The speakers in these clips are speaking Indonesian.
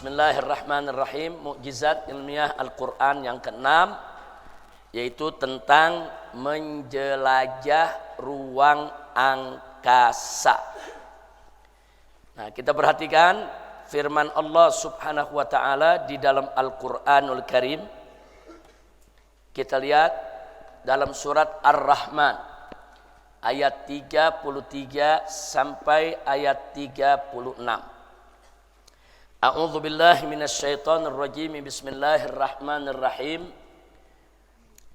Bismillahirrahmanirrahim. Mukjizat ilmiah Al-Quran yang keenam, yaitu tentang menjelajah ruang angkasa. Nah, kita perhatikan firman Allah Subhanahu wa ta'ala di dalam Al-Quranul Karim. Kita lihat dalam surat Ar-Rahman ayat 33 sampai ayat 36. A'udzu billahi minasyaitonir rajim. Bismillahirrahmanirrahim.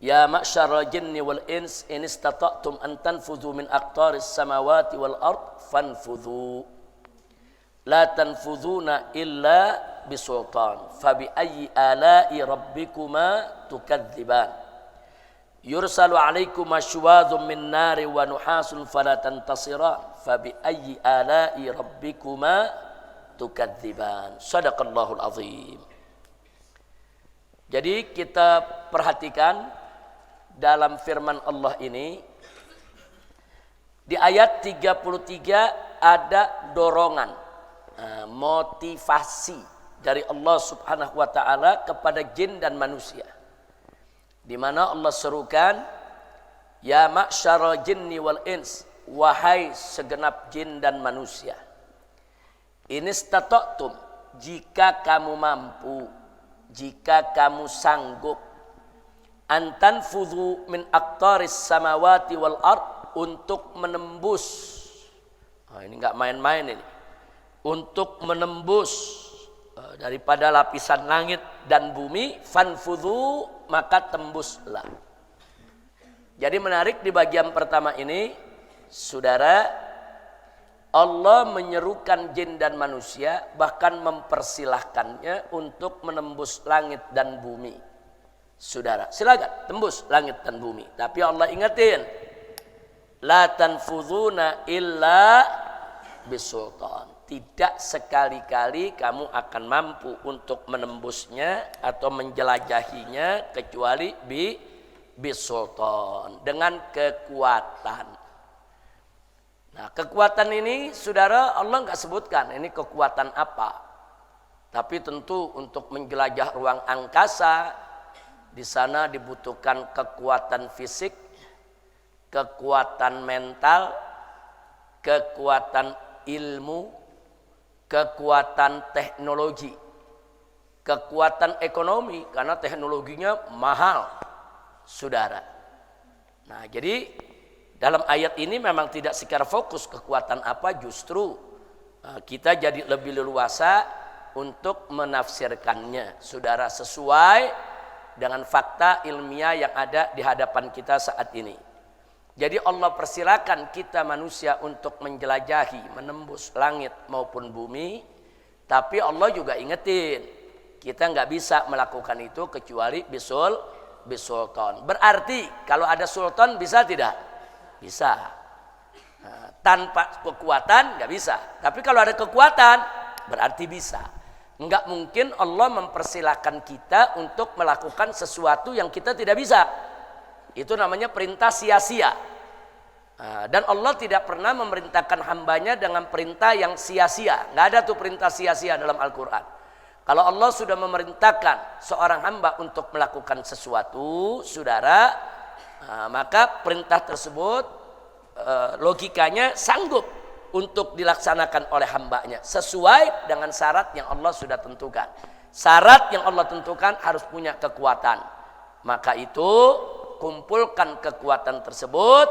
Ya ma'syaral jinni wal ins in istata'tum an tanfudhu min aqtaris samawati wal ard fanfudhu. La tanfudhuna illa bisultan. Fabi ayyi ala'i rabbikuma tukadziban. Yursalu 'alaikuma syuwadhun min nari wa nuhasun fala tantasiran. Fabi ayyi ala'i rabbikuma tukadziban. Shadaqallahul azim. Jadi kita perhatikan dalam firman Allah ini, di ayat 33 ada dorongan, motivasi dari Allah Subhanahu wa ta'ala kepada jin dan manusia, di mana Allah serukan, ya ma'syaral jinni wal ins, wahai segenap jin dan manusia, inistata'tum, jika kamu mampu, jika kamu sanggup, antanfudhu min aqtaris samawati wal ard, untuk menembus, ini enggak main-main ini, untuk menembus daripada lapisan langit dan bumi, fanfudhu, maka tembuslah. Jadi menarik di bagian pertama ini, saudara, Allah menyerukan jin dan manusia, bahkan mempersilahkannya untuk menembus langit dan bumi. Saudara, silakan tembus langit dan bumi. Tapi Allah ingatin, la tanfudhuna illa bisultan. Tidak sekali-kali kamu akan mampu untuk menembusnya atau menjelajahinya kecuali bisultan, dengan kekuatan. Nah, kekuatan ini, saudara, Allah nggak sebutkan ini kekuatan apa. Tapi tentu untuk menjelajah ruang angkasa, di sana dibutuhkan kekuatan fisik, kekuatan mental, kekuatan ilmu, kekuatan teknologi, kekuatan ekonomi, karena teknologinya mahal, saudara. Nah, jadi dalam ayat ini memang tidak secara fokus kekuatan apa, justru kita jadi lebih leluasa untuk menafsirkannya, saudara, sesuai dengan fakta ilmiah yang ada di hadapan kita saat ini. Jadi Allah persilakan kita manusia untuk menjelajahi, menembus langit maupun bumi, tapi Allah juga ingetin, kita nggak bisa melakukan itu kecuali bisultan. Berarti kalau ada sultan bisa tidak? Bisa. Nah, tanpa kekuatan nggak bisa. Tapi kalau ada kekuatan berarti bisa. Nggak mungkin Allah mempersilahkan kita untuk melakukan sesuatu yang kita tidak bisa. Itu namanya perintah sia-sia. Nah, dan Allah tidak pernah memerintahkan hambanya dengan perintah yang sia-sia. Nggak ada tuh perintah sia-sia dalam Al-Quran. Kalau Allah sudah memerintahkan seorang hamba untuk melakukan sesuatu, saudara, maka perintah tersebut logikanya sanggup untuk dilaksanakan oleh hambanya sesuai dengan syarat yang Allah sudah tentukan. Syarat yang Allah tentukan harus punya kekuatan. Maka itu kumpulkan kekuatan tersebut,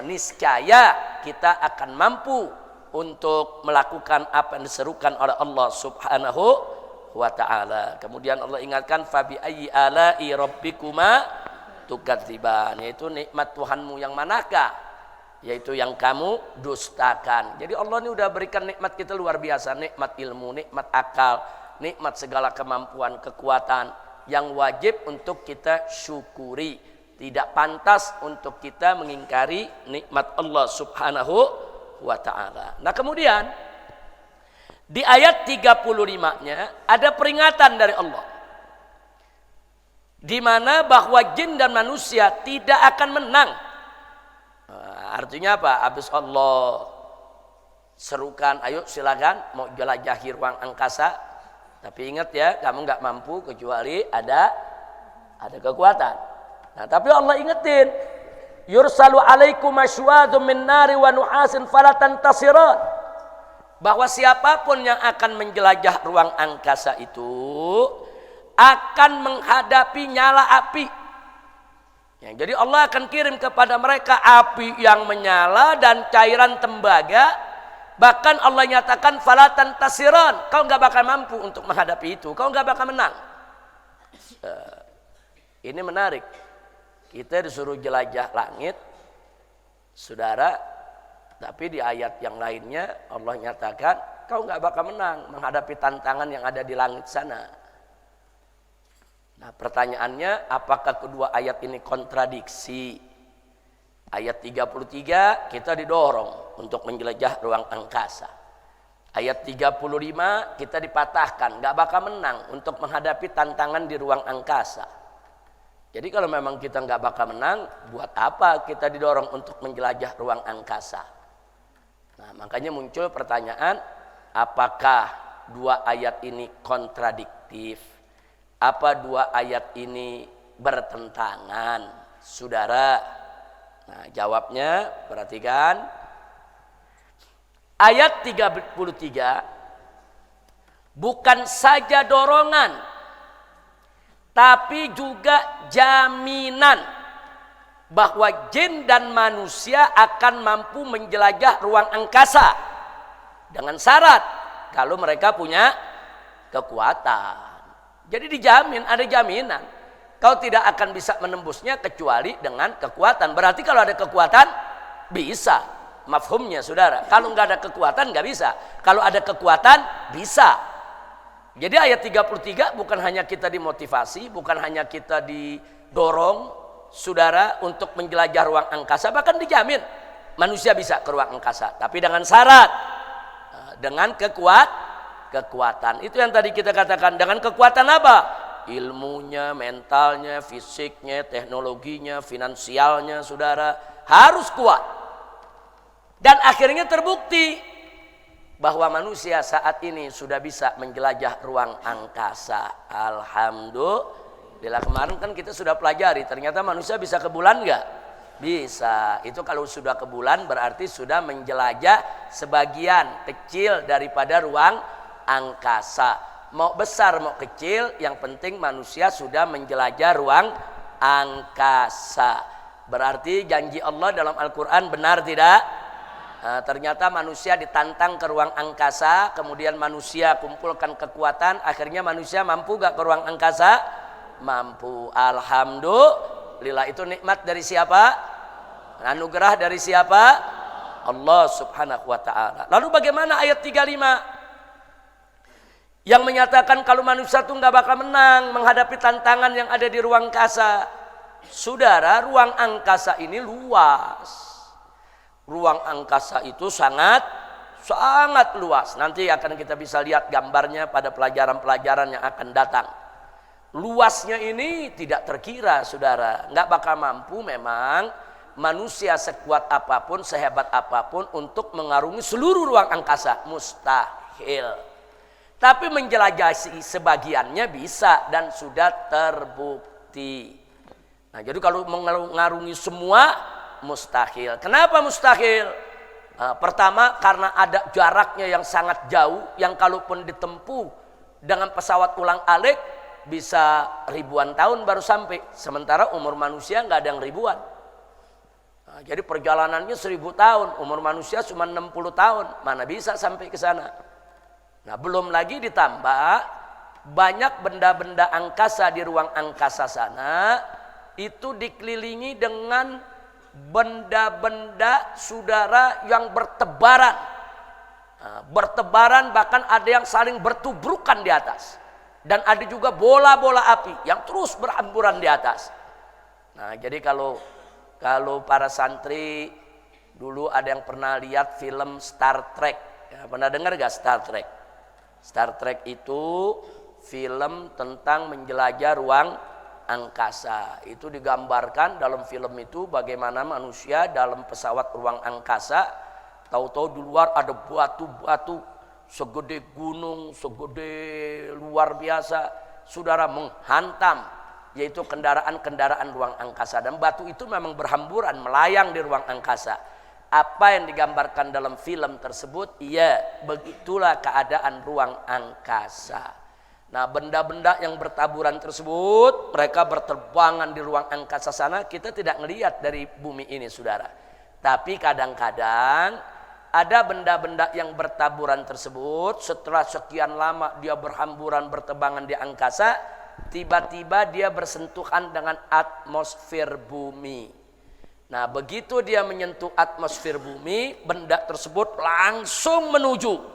niscaya kita akan mampu untuk melakukan apa yang diserukan oleh Allah Subhanahu wa ta'ala. Kemudian Allah ingatkan, fabi ayyi ala'i rabbikuma tukadziban, yaitu nikmat Tuhanmu yang manakah, yaitu yang kamu dustakan. Jadi Allah ini udah berikan nikmat kita luar biasa, nikmat ilmu, nikmat akal, nikmat segala kemampuan, kekuatan yang wajib untuk kita syukuri. Tidak pantas untuk kita mengingkari nikmat Allah Subhanahu wa ta'ala. Nah, kemudian di ayat 35-nya ada peringatan dari Allah, di mana bahwa jin dan manusia tidak akan menang. Artinya apa? Habis Allah serukan, ayo silakan mau jelajahi ruang angkasa, Tapi ingat ya, kamu nggak mampu kecuali ada kekuatan. Nah, tapi Allah ingetin, yursalu alaikum asywadun min nari wa nuhasin falatan tasirat. Bahwa siapapun yang akan menjelajah ruang angkasa itu akan menghadapi nyala api. Ya, jadi Allah akan kirim kepada mereka api yang menyala dan cairan tembaga. Bahkan Allah nyatakan falatan tasiran, kau nggak bakal mampu untuk menghadapi itu, kau nggak bakal menang. Ini menarik. Kita disuruh jelajah langit, saudara, tapi di ayat yang lainnya Allah nyatakan kau nggak bakal menang menghadapi tantangan yang ada di langit sana. Nah, pertanyaannya, apakah kedua ayat ini kontradiksi? Ayat 33 kita didorong untuk menjelajah ruang angkasa. Ayat 35 kita dipatahkan, nggak bakal menang untuk menghadapi tantangan di ruang angkasa. Jadi kalau memang kita nggak bakal menang, buat apa kita didorong untuk menjelajah ruang angkasa? Nah, makanya muncul pertanyaan, apakah dua ayat ini kontradiktif? Apa dua ayat ini bertentangan? Saudara, nah jawabnya perhatikan. Ayat 33 bukan saja dorongan, tapi juga jaminan bahwa jin dan manusia akan mampu menjelajah ruang angkasa dengan syarat kalau mereka punya kekuatan. Jadi dijamin, ada jaminan kau tidak akan bisa menembusnya kecuali dengan kekuatan. Berarti kalau ada kekuatan bisa, mafhumnya saudara. Kalau nggak ada kekuatan nggak bisa, kalau ada kekuatan bisa. Jadi ayat 33 bukan hanya kita dimotivasi, bukan hanya kita didorong saudara untuk menjelajah ruang angkasa, bahkan dijamin manusia bisa ke ruang angkasa, tapi dengan syarat, dengan kekuatan. Itu yang tadi kita katakan, dengan kekuatan apa? Ilmunya, mentalnya, fisiknya, teknologinya, finansialnya, saudara harus kuat. Dan akhirnya terbukti bahwa manusia saat ini sudah bisa menjelajah ruang angkasa. Alhamdulillah, kemarin kan kita sudah pelajari, ternyata manusia bisa ke bulan nggak? Bisa. Itu kalau sudah ke bulan berarti sudah menjelajah sebagian kecil daripada ruang angkasa. Mau besar mau kecil, yang penting manusia sudah menjelajah ruang angkasa. Berarti janji Allah dalam Al-Quran benar tidak? Nah, ternyata manusia ditantang ke ruang angkasa, kemudian manusia kumpulkan kekuatan, akhirnya manusia mampu gak ke ruang angkasa? Mampu. Alhamdulillah. Itu nikmat dari siapa? Anugerah dari siapa? Allah subhanahu wa ta'ala. Lalu bagaimana ayat 35 yang menyatakan kalau manusia itu gak bakal menang menghadapi tantangan yang ada di ruang angkasa? Saudara, ruang angkasa ini luas. Ruang angkasa itu sangat luas. Nanti akan kita bisa lihat gambarnya pada pelajaran-pelajaran yang akan datang. Luasnya ini tidak terkira, saudara. Nggak bakal mampu memang manusia sekuat apapun, sehebat apapun untuk mengarungi seluruh ruang angkasa. Mustahil. Tapi menjelajahi sebagiannya bisa dan sudah terbukti. Nah, jadi kalau mengarungi semua mustahil. Kenapa mustahil? Pertama, karena ada jaraknya yang sangat jauh, yang kalaupun ditempuh dengan pesawat ulang-alik bisa ribuan tahun baru sampai. Sementara umur manusia nggak ada yang ribuan. Nah, jadi perjalanannya 1000 tahun, umur manusia cuma 60 tahun, mana bisa sampai ke sana? Nah, belum lagi ditambah banyak benda-benda angkasa di ruang angkasa sana itu dikelilingi dengan benda-benda saudara yang bertebaran. Nah, bertebaran, bahkan ada yang saling bertubrukan di atas. Dan ada juga bola-bola api yang terus berhamburan di atas. Nah, jadi kalau para santri dulu ada yang pernah lihat film Star Trek. Ya, pernah dengar gak Star Trek? Star Trek itu film tentang menjelajah ruang angkasa. Itu digambarkan dalam film itu bagaimana manusia dalam pesawat ruang angkasa, tahu-tahu di luar ada batu-batu segede gunung, segede luar biasa, saudara, menghantam, yaitu kendaraan-kendaraan ruang angkasa. Dan batu itu memang berhamburan, melayang di ruang angkasa. Apa yang digambarkan dalam film tersebut, ya begitulah keadaan ruang angkasa. Nah, benda-benda yang bertaburan tersebut, mereka berterbangan di ruang angkasa sana, kita tidak melihat dari bumi ini, saudara. Tapi kadang-kadang ada benda-benda yang bertaburan tersebut, setelah sekian lama dia berhamburan, berterbangan di angkasa, tiba-tiba dia bersentuhan dengan atmosfer bumi. Nah, begitu dia menyentuh atmosfer bumi, benda tersebut langsung menuju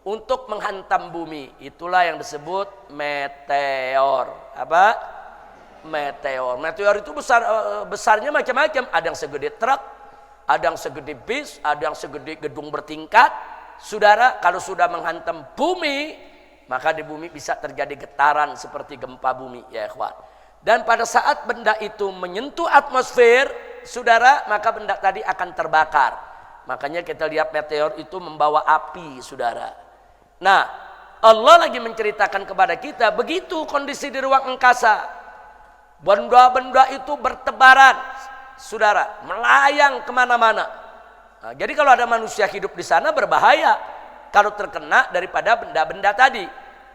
untuk menghantam bumi. Itulah yang disebut meteor. Apa? Meteor. Meteor itu besarnya macam-macam. Ada yang segede truk, ada yang segede bis, ada yang segede gedung bertingkat. Saudara, kalau sudah menghantam bumi, maka di bumi bisa terjadi getaran seperti gempa bumi, ya ikhwan. Dan pada saat benda itu menyentuh atmosfer, saudara, maka benda tadi akan terbakar. Makanya kita lihat meteor itu membawa api, saudara. Nah, Allah lagi menceritakan kepada kita, begitu kondisi di ruang angkasa. Benda-benda itu bertebaran, saudara, melayang kemana-mana. Nah, jadi kalau ada manusia hidup di sana berbahaya kalau terkena daripada benda-benda tadi.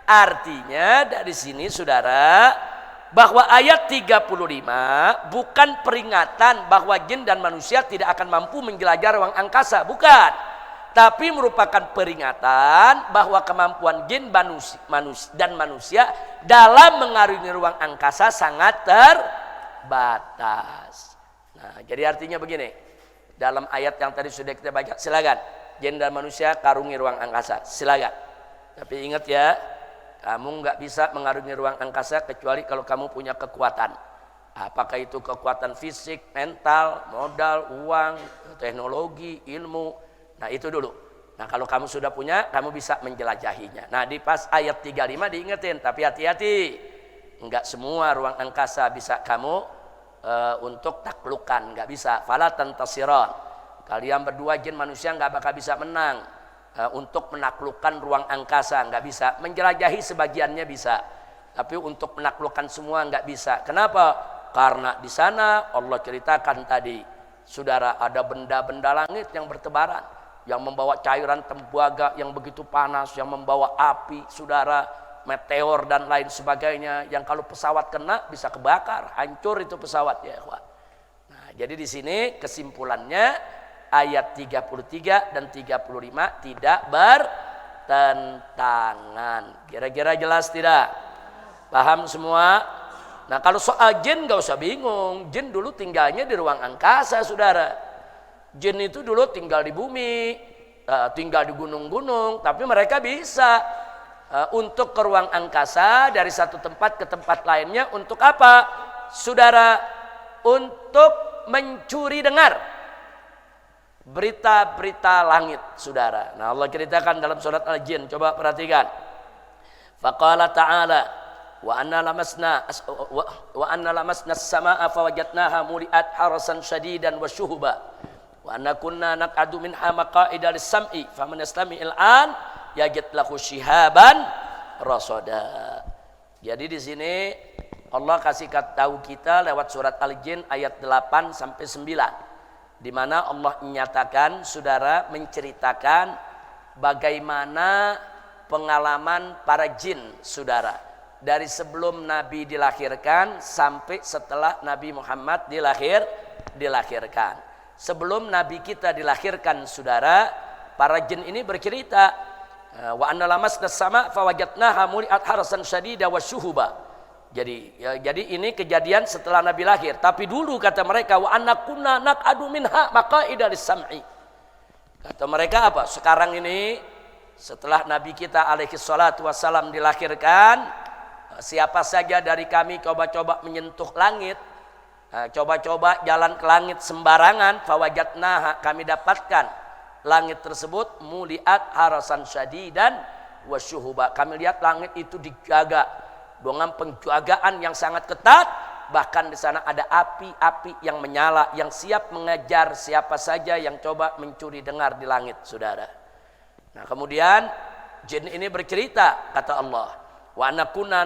Artinya dari sini, saudara, bahwa ayat 35 bukan peringatan bahwa jin dan manusia tidak akan mampu menjelajah ruang angkasa, bukan. Tapi merupakan peringatan bahwa kemampuan jin dan manusia dalam mengarungi ruang angkasa sangat terbatas. Nah, jadi artinya begini. Dalam ayat yang tadi sudah kita baca, silakan. Jin dan manusia karungi ruang angkasa, silakan. Tapi ingat ya, kamu nggak bisa mengarungi ruang angkasa kecuali kalau kamu punya kekuatan. Apakah itu kekuatan fisik, mental, modal, uang, teknologi, ilmu. Nah, itu dulu. Nah, kalau kamu sudah punya, kamu bisa menjelajahinya. Nah, di pas ayat 35 diingetin, tapi hati-hati. Enggak semua ruang angkasa bisa kamu untuk taklukkan, enggak bisa. Fala tantasiron. Kalian berdua jin manusia enggak bakal bisa menang untuk menaklukkan ruang angkasa, enggak bisa. Menjelajahi sebagiannya bisa. Tapi untuk menaklukkan semua enggak bisa. Kenapa? Karena di sana Allah ceritakan tadi, saudara, ada benda-benda langit yang bertebaran, yang membawa cairan tembaga yang begitu panas, yang membawa api, saudara, meteor dan lain sebagainya, yang kalau pesawat kena bisa kebakar, hancur itu pesawat, ya ikhwan. Nah, jadi di sini kesimpulannya ayat 33 dan 35 tidak bertentangan. Kira-kira jelas tidak? Paham semua? Nah, kalau soal jin gak usah bingung. Jin dulu tinggalnya di ruang angkasa, saudara. Jin itu dulu tinggal di bumi, tinggal di gunung-gunung, tapi mereka bisa untuk ke ruang angkasa dari satu tempat ke tempat lainnya. Untuk apa? Saudara, untuk mencuri dengar berita-berita langit, saudara. Nah, Allah ceritakan dalam surat Al-Jin, coba perhatikan. Faqala ta'ala wa anna lamasna as-samaa'a fawajadnaha muli'at harasan syadidan wa syuhuba. Wa anna kunna naq'adu minha maqa'ida lis-sam'i faman yastami'il an yajid lahu shihaban rasada. Jadi di sini Allah kasih tahu kita lewat surat Al-Jin ayat 8 sampai 9, di mana Allah menyatakan, saudara, menceritakan bagaimana pengalaman para jin, saudara, dari sebelum Nabi dilahirkan sampai setelah Nabi Muhammad dilahirkan. Sebelum Nabi kita dilahirkan, saudara, para jin ini bercerita, wa anna lamasna sama fawajadnaha muli'at harasan syadida wa syuhuba. Jadi ini kejadian setelah Nabi lahir. Tapi dulu kata mereka, wa anna kunna naq'adu minha maqa'ida lis-sam'i. Kata mereka apa? Sekarang ini setelah Nabi kita alaihi salatu wassalam dilahirkan, siapa saja dari kami coba-coba menyentuh langit, coba-coba jalan ke langit sembarangan, fawajadnaha, kami dapatkan langit tersebut muliat harasan syadidan wasyuhuba. Kami lihat langit itu dijaga dengan penjagaan yang sangat ketat, bahkan di sana ada api-api yang menyala yang siap mengejar siapa saja yang coba mencuri dengar di langit, saudara. Nah, kemudian jin ini bercerita, kata Allah. Wa anakuna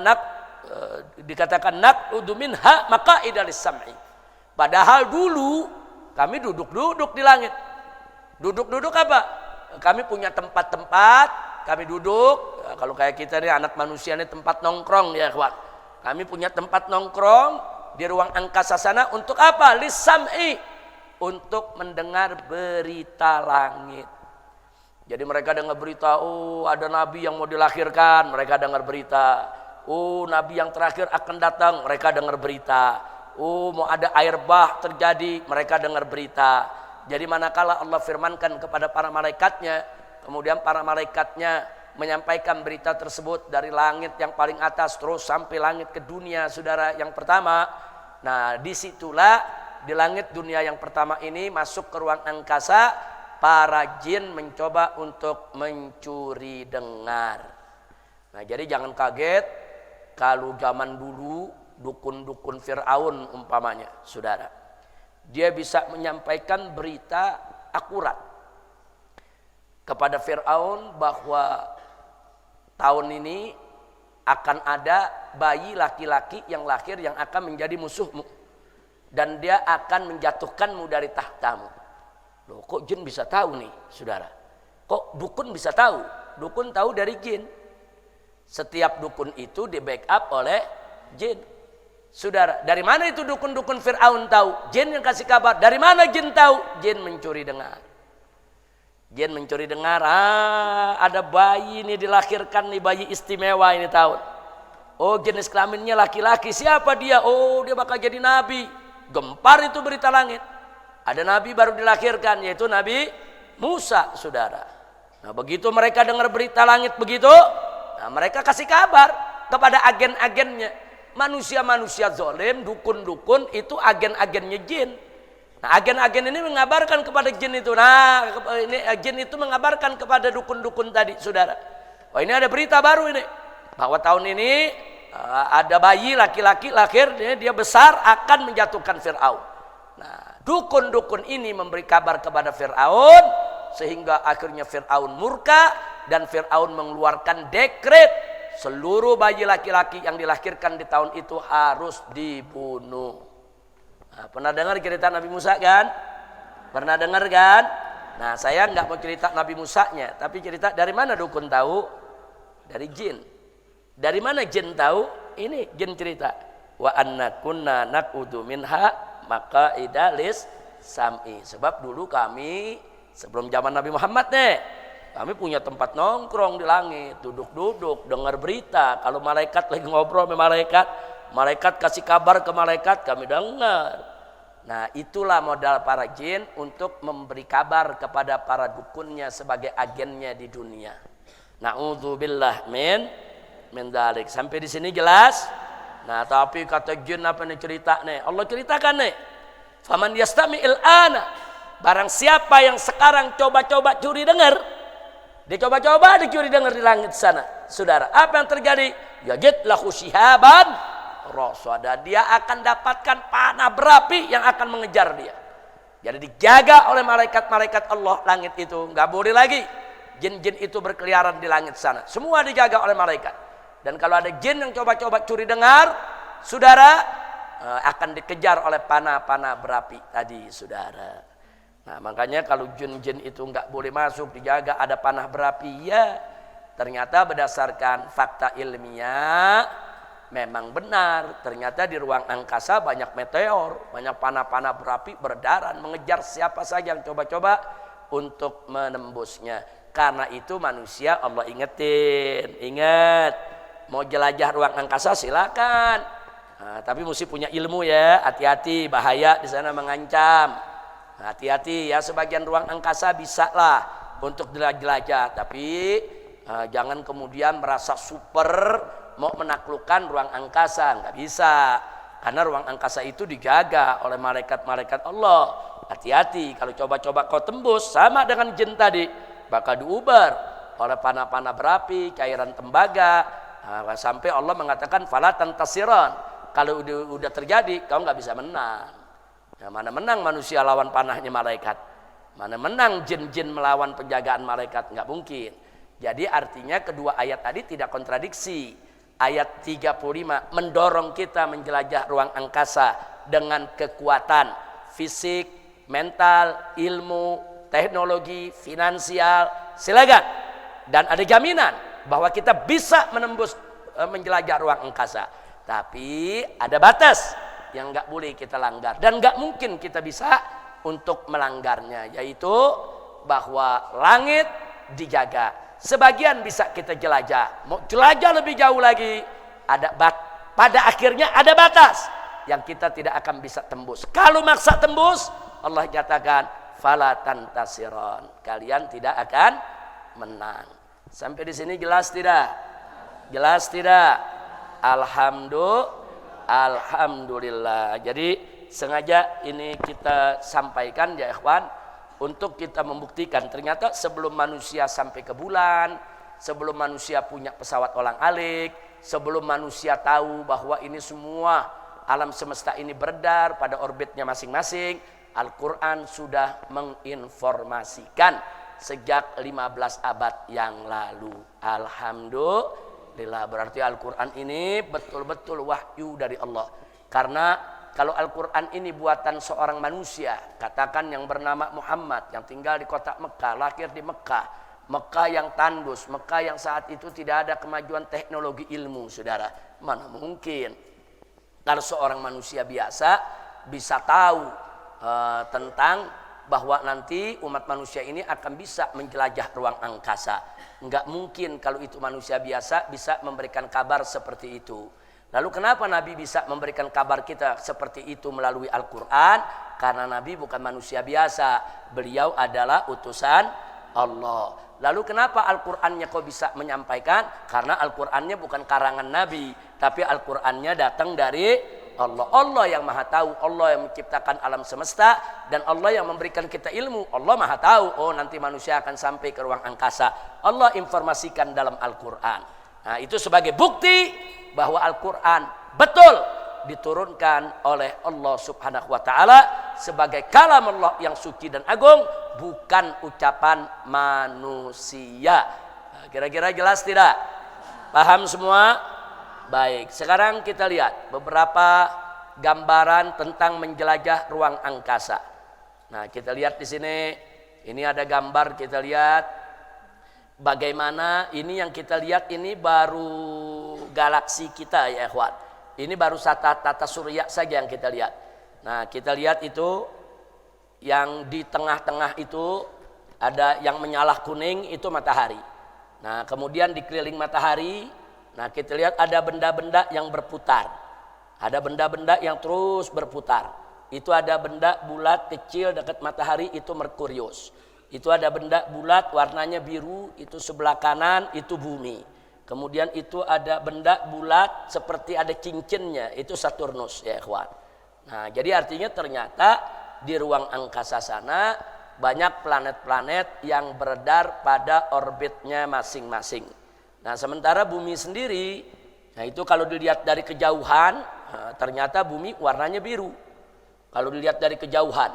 dikatakan naq'udu minha maqa'ida lis-sam'i. Padahal dulu kami duduk-duduk di langit. Duduk-duduk apa? Kami punya tempat-tempat, kami duduk. Kalau kayak kita nih anak manusia nih tempat nongkrong ya kawan. Kami punya tempat nongkrong di ruang angkasa sana untuk apa? Lis-sam'i, untuk mendengar berita langit. Jadi mereka dengar berita, oh ada nabi yang mau dilahirkan, mereka dengar berita. Oh nabi yang terakhir akan datang, mereka dengar berita. Oh mau ada air bah terjadi, mereka dengar berita. Jadi manakala Allah firmankan kepada para malaikatnya, kemudian para malaikatnya menyampaikan berita tersebut dari langit yang paling atas terus sampai langit ke dunia, saudara, yang pertama. Nah disitulah di langit dunia yang pertama ini masuk ke ruang angkasa, para jin mencoba untuk mencuri dengar. Nah jadi jangan kaget kalau zaman dulu dukun-dukun Fir'aun umpamanya, saudara. Dia bisa menyampaikan berita akurat kepada Fir'aun bahwa tahun ini akan ada bayi laki-laki yang lahir yang akan menjadi musuhmu. Dan dia akan menjatuhkanmu dari tahtamu. Loh, kok jin bisa tahu nih, saudara? Kok dukun bisa tahu? Dukun tahu dari jin. Setiap dukun itu di backup oleh jin. Saudara, dari mana itu dukun-dukun Fir'aun tahu? Jin yang kasih kabar. Dari mana jin tahu? Jin mencuri dengar. Jin mencuri dengar. Ada bayi ini dilahirkan nih, bayi istimewa ini tahun. Oh, jenis kelaminnya laki-laki. Siapa dia? Oh, dia bakal jadi nabi. Gempar itu berita langit. Ada nabi baru dilahirkan, yaitu Nabi Musa, saudara. Nah begitu mereka dengar berita langit begitu, nah mereka kasih kabar kepada agen-agennya. Manusia-manusia zalim, dukun-dukun itu agen-agennya jin. Nah agen-agen ini mengabarkan kepada jin itu. Nah ini jin itu mengabarkan kepada dukun-dukun tadi, saudara. Wah ini ada berita baru ini, bahwa tahun ini ada bayi laki-laki lahir, dia besar akan menjatuhkan Fir'aun. Nah dukun-dukun ini memberi kabar kepada Fir'aun, sehingga akhirnya Fir'aun murka dan Fir'aun mengeluarkan dekret seluruh bayi laki-laki yang dilahirkan di tahun itu harus dibunuh. Nah, pernah dengar cerita Nabi Musa kan? Pernah dengar kan? Nah saya nggak mau cerita Nabi Musanya, tapi cerita dari mana dukun tahu? Dari jin. Dari mana jin tahu? Ini jin cerita. Wa anna kunna naq'udu minha maqa'ida lis-sam'i. Sebab dulu kami sebelum zaman Nabi Muhammad nih, kami punya tempat nongkrong di langit, duduk-duduk, dengar berita. Kalau malaikat lagi ngobrol sama malaikat, malaikat kasih kabar ke malaikat, kami dengar. Nah itulah modal para jin untuk memberi kabar kepada para dukunnya sebagai agennya di dunia. Na'udzubillah min dalik. Sampai di sini jelas? Nah tapi kata jin apa nih cerita nih? Allah ceritakan nih. Faman yastami'il ana. Barang siapa yang sekarang coba-coba curi dengar, dia coba-coba dicuri dengar di langit sana, saudara. Apa yang terjadi? Yajid lahu shihaban rasada. Dia akan dapatkan panah berapi yang akan mengejar dia. Jadi dijaga oleh malaikat-malaikat Allah langit itu. Nggak boleh lagi jin-jin itu berkeliaran di langit sana. Semua dijaga oleh malaikat. Dan kalau ada jin yang coba-coba curi dengar, saudara, akan dikejar oleh panah-panah berapi tadi, saudara. Nah makanya kalau jin-jin itu nggak boleh masuk, dijaga, ada panah berapi, ya ternyata berdasarkan fakta ilmiah memang benar. Ternyata di ruang angkasa banyak meteor, banyak panah-panah berapi berdaran mengejar siapa saja yang coba-coba untuk menembusnya. Karena itu manusia Allah ingetin, ingat, mau jelajah ruang angkasa silakan, nah, tapi mesti punya ilmu ya, hati-hati, bahaya di sana, mengancam. Hati-hati ya, sebagian ruang angkasa bisa lah untuk jelajah, tapi jangan kemudian merasa super mau menaklukkan ruang angkasa, nggak bisa, karena ruang angkasa itu dijaga oleh malaikat-malaikat Allah. Hati-hati kalau coba-coba kau tembus, sama dengan jin tadi, bakal diubar oleh panah-panah berapi, cairan tembaga, sampai Allah mengatakan fala tantasiran. Kalau udah terjadi, kau nggak bisa menang. Nah, mana menang manusia lawan panahnya malaikat? Mana menang jin-jin melawan penjagaan malaikat? Nggak mungkin. Jadi artinya kedua ayat tadi tidak kontradiksi. Ayat 35 mendorong kita menjelajah ruang angkasa dengan kekuatan fisik, mental, ilmu, teknologi, finansial, silakan. Dan ada jaminan bahwa kita bisa menembus menjelajah ruang angkasa. Tapi ada batas yang nggak boleh kita langgar dan nggak mungkin kita bisa untuk melanggarnya, yaitu bahwa langit dijaga. Sebagian bisa kita jelajah, mau jelajah lebih jauh lagi, pada akhirnya ada batas yang kita tidak akan bisa tembus. Kalau maksa tembus, Allah nyatakan fala tantasiron, kalian tidak akan menang. Sampai di sini jelas tidak? Jelas tidak? Alhamdulillah. Jadi sengaja ini kita sampaikan ya ikhwan, untuk kita membuktikan ternyata sebelum manusia sampai ke bulan, sebelum manusia punya pesawat olang-alik, sebelum manusia tahu bahwa ini semua alam semesta ini beredar pada orbitnya masing-masing, Al-Quran sudah menginformasikan sejak 15 abad yang lalu. Alhamdulillah, berarti Al-Quran ini betul-betul wahyu dari Allah. Karena kalau Al-Quran ini buatan seorang manusia, katakan yang bernama Muhammad, yang tinggal di kota Mekah, lahir di Mekah, Mekah yang tandus, Mekah yang saat itu tidak ada kemajuan teknologi ilmu, saudara. Mana mungkin kalau seorang manusia biasa bisa tahu tentang bahwa nanti umat manusia ini akan bisa menjelajah ruang angkasa. Enggak mungkin kalau itu manusia biasa bisa memberikan kabar seperti itu. Lalu kenapa Nabi bisa memberikan kabar kita seperti itu melalui Al-Quran? Karena Nabi bukan manusia biasa. Beliau adalah utusan Allah. Lalu kenapa Al-Qurannya kok bisa menyampaikan? Karena Al-Qurannya bukan karangan Nabi, tapi Al-Qurannya datang dari Allah. Allah yang maha tahu, Allah yang menciptakan alam semesta, dan Allah yang memberikan kita ilmu. Allah maha tahu, oh nanti manusia akan sampai ke ruang angkasa. Allah informasikan dalam Al-Quran. Nah, itu sebagai bukti bahwa Al-Quran betul diturunkan oleh Allah Subhanahu wa ta'ala sebagai kalam Allah yang suci dan agung, bukan ucapan manusia. Nah, kira-kira jelas tidak? Paham semua? Baik, sekarang kita lihat beberapa gambaran tentang menjelajah ruang angkasa. Nah, kita lihat di sini, ini ada gambar, kita lihat bagaimana ini yang kita lihat ini baru galaksi kita ya ikhwan. Ini baru tata surya saja yang kita lihat. Nah, kita lihat itu yang di tengah-tengah itu ada yang menyala kuning, itu matahari. Nah, kemudian di keliling matahari, nah kita lihat ada benda-benda yang berputar. Ada benda-benda yang terus berputar. Itu ada benda bulat kecil dekat matahari, itu Merkurius. Itu ada benda bulat warnanya biru, itu sebelah kanan, itu bumi. Kemudian itu ada benda bulat seperti ada cincinnya, itu Saturnus ya ikhwan. Nah, jadi artinya ternyata di ruang angkasa sana banyak planet-planet yang beredar pada orbitnya masing-masing. Nah, sementara bumi sendiri, nah itu kalau dilihat dari kejauhan, ternyata bumi warnanya biru. Kalau dilihat dari kejauhan,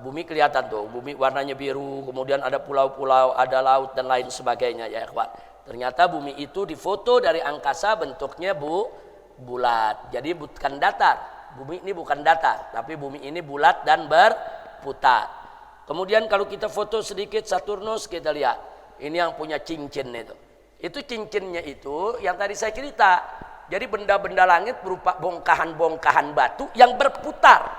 bumi kelihatan tuh, bumi warnanya biru, kemudian ada pulau-pulau, ada laut dan lain sebagainya ya ikhwan. Ternyata bumi itu difoto dari angkasa bentuknya bulat. Jadi bukan datar. Bumi ini bukan datar, tapi bumi ini bulat dan berputar. Kemudian kalau kita foto sedikit Saturnus, kita lihat. Ini yang punya cincin itu. Itu cincinnya itu yang tadi saya cerita. Jadi benda-benda langit berupa bongkahan-bongkahan batu yang berputar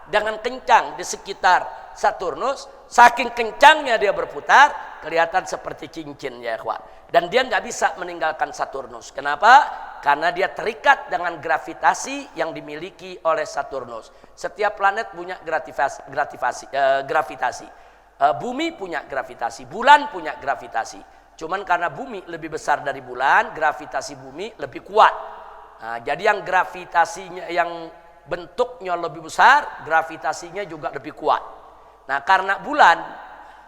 dengan kencang di sekitar Saturnus. Saking kencangnya dia berputar, kelihatan seperti cincin ya ikhwan. Dan dia nggak bisa meninggalkan Saturnus. Kenapa? Karena dia terikat dengan gravitasi yang dimiliki oleh Saturnus. Setiap planet punya gravitasi. Bumi punya gravitasi, bulan punya gravitasi. Cuman karena bumi lebih besar dari bulan, gravitasi bumi lebih kuat. Nah, jadi yang gravitasinya, yang bentuknya lebih besar, gravitasinya juga lebih kuat. Nah, karena bulan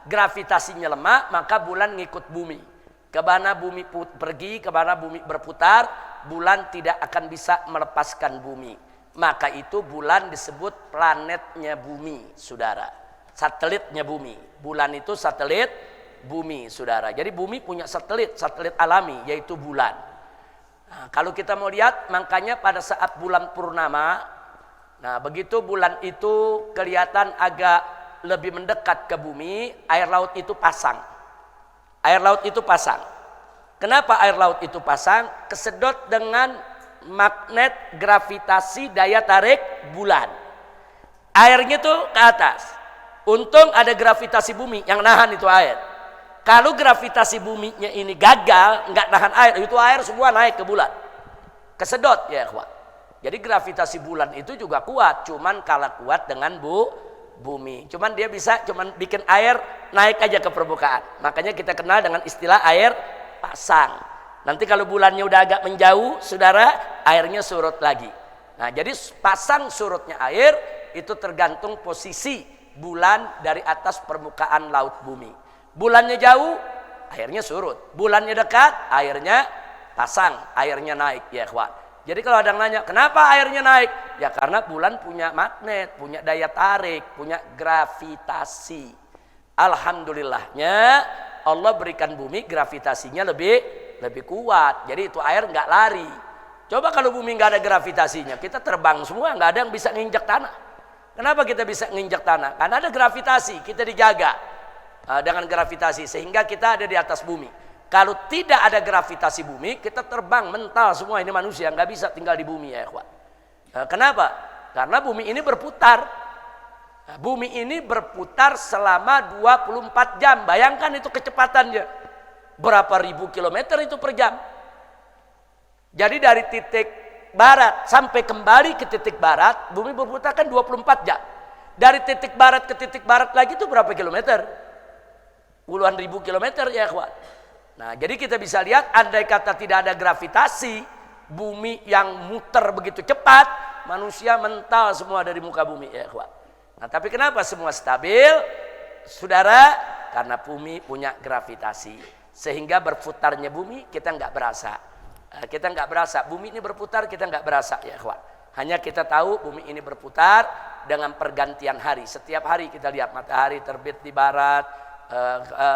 gravitasinya lemah, maka bulan ngikut bumi. Kemana bumi pergi, kemana bumi berputar, bulan tidak akan bisa melepaskan bumi. Maka itu bulan disebut planetnya bumi, saudara. Satelitnya bumi. Bulan itu satelit bumi, saudara. Jadi bumi punya satelit alami, yaitu bulan. Nah, kalau kita mau lihat, makanya pada saat bulan purnama, nah begitu bulan itu kelihatan agak lebih mendekat ke bumi, air laut itu pasang. Air laut itu pasang. Kenapa air laut itu pasang? Kesedot dengan magnet gravitasi daya tarik bulan. Airnya tuh ke atas. Untung ada gravitasi bumi yang nahan itu air. Kalau gravitasi buminya ini gagal, nggak nahan air, itu air semua naik ke bulan. Kesedot ya ikhwan. Jadi gravitasi bulan itu juga kuat, cuman kalah kuat dengan bumi. Cuman dia bisa bikin air naik aja ke permukaan. Makanya kita kenal dengan istilah air pasang. Nanti kalau bulannya udah agak menjauh, saudara, airnya surut lagi. Nah, jadi pasang surutnya air itu tergantung posisi bulan dari atas permukaan laut bumi. Bulannya jauh, airnya surut. Bulannya dekat, airnya pasang, airnya naik ya ikhwan. Jadi kalau ada yang nanya, kenapa airnya naik? Ya karena bulan punya magnet, punya daya tarik, punya gravitasi. Alhamdulillahnya Allah berikan bumi gravitasinya lebih kuat. Jadi itu air nggak lari. Coba kalau bumi nggak ada gravitasinya, kita terbang semua, nggak ada yang bisa nginjak tanah. Kenapa kita bisa nginjak tanah? Karena ada gravitasi, kita dijaga dengan gravitasi sehingga kita ada di atas bumi. Kalau tidak ada gravitasi bumi, kita terbang mental semua, ini manusia nggak bisa tinggal di bumi ya ikhwan. Kenapa? Karena bumi ini berputar. Bumi ini berputar selama 24 jam. Bayangkan itu kecepatannya. Berapa ribu kilometer itu per jam. Jadi dari titik barat sampai kembali ke titik barat, bumi berputar kan 24 jam. Dari titik barat ke titik barat lagi itu berapa kilometer? Puluhan ribu kilometer ya ikhwan. Nah, jadi kita bisa lihat andai kata tidak ada gravitasi, bumi yang muter begitu cepat, manusia mental semua dari muka bumi ya ikhwan. Nah, tapi kenapa semua stabil? Saudara, karena bumi punya gravitasi. Sehingga berputarnya bumi kita nggak berasa. Kita nggak berasa, bumi ini berputar kita nggak berasa ya ikhwan. Hanya kita tahu bumi ini berputar dengan pergantian hari. Setiap hari kita lihat matahari terbit di barat,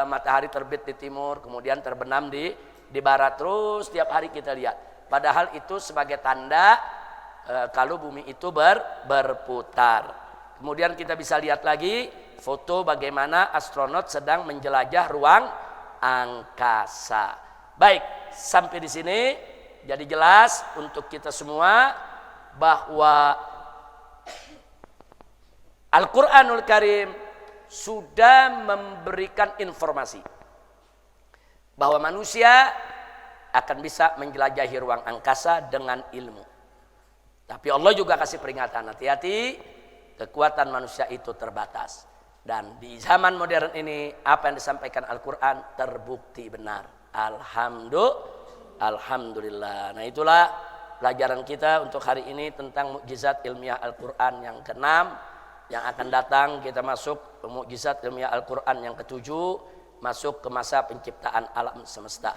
matahari terbit di timur, kemudian terbenam di barat, terus setiap hari kita lihat. Padahal itu sebagai tanda kalau bumi itu berputar. Kemudian kita bisa lihat lagi foto bagaimana astronot sedang menjelajah ruang angkasa. Baik, sampai di sini jadi jelas untuk kita semua bahwa Al-Qur'anul Karim sudah memberikan informasi bahwa manusia akan bisa menjelajahi ruang angkasa dengan ilmu. Tapi Allah juga kasih peringatan, hati-hati, kekuatan manusia itu terbatas. Dan di zaman modern ini apa yang disampaikan Al-Quran terbukti benar. Alhamdulillah. Nah, itulah pelajaran kita untuk hari ini tentang mukjizat ilmiah Al-Quran yang ke-6. Yang akan datang kita masuk ke mukjizat ilmiah Al-Quran yang ke-7, masuk ke masa penciptaan alam semesta.